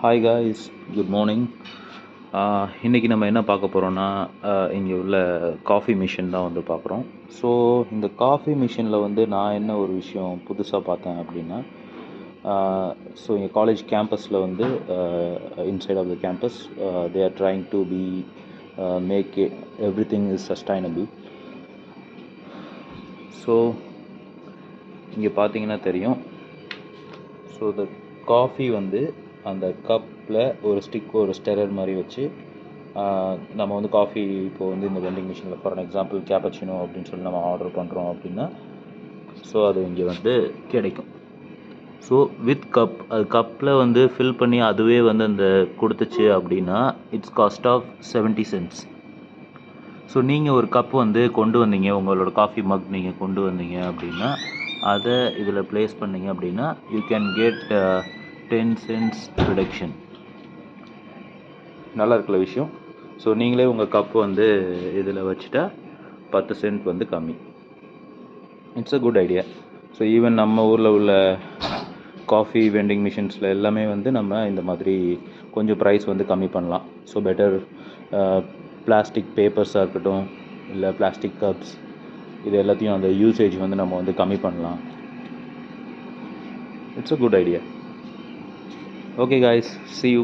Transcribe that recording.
Hi guys, good morning. இன்றைக்கி நம்ம என்ன பார்க்க போகிறோன்னா, இங்கே உள்ள காஃபி மிஷின் தான் வந்து பார்க்குறோம். ஸோ இந்த காஃபி மிஷினில் வந்து நான் என்ன ஒரு விஷயம் புதுசாக பார்த்தேன் அப்படின்னா, ஸோ எங்கள் காலேஜ் கேம்பஸில் வந்து inside of the campus they are trying to be make everything is sustainable. So இங்கே பார்த்தீங்கன்னா தெரியும். ஸோ த காஃபி வந்து அந்த கப்பில் ஒரு ஸ்டெரர் மாதிரி வச்சு நம்ம வந்து காஃபி இப்போது வந்து இந்த வெண்டிங் மிஷினில் ஃபார் எக்ஸாம்பிள் கேப்பச்சினோ அப்படின்னு சொல்லி நம்ம ஆர்டர் பண்ணுறோம் அப்படின்னா, ஸோ அது இங்கே வந்து கிடைக்கும். ஸோ வித் கப், அது கப்பில் வந்து ஃபில் பண்ணி அதுவே வந்து அந்த கொடுத்துச்சு அப்படின்னா it's cost of 70 cents. So நீங்கள் ஒரு கப் வந்து கொண்டு வந்தீங்க, உங்களோட காஃபி மக் நீங்கள் கொண்டு வந்தீங்க அப்படின்னா அதை இதில் ப்ளேஸ் பண்ணிங்க அப்படின்னா you can get 10 cents reduction. நல்லா இருக்கிற விஷயம். ஸோ நீங்களே உங்கள் கப்பு வந்து இதில் வச்சுட்டா 10 cent வந்து கம்மி. It's a good idea. So even நம்ம ஊரில் உள்ள காஃபி வெண்டிங் மிஷின்ஸில் எல்லாமே வந்து நம்ம இந்த மாதிரி கொஞ்சம் ப்ரைஸ் வந்து கம்மி பண்ணலாம். ஸோ பெட்டர் பிளாஸ்டிக் பேப்பர்ஸாக இருக்கட்டும், இல்லை பிளாஸ்டிக் கப்ஸ், இது எல்லாத்தையும் அந்த யூசேஜ் வந்து நம்ம வந்து கம்மி பண்ணலாம். It's a good idea. Okay guys, see you.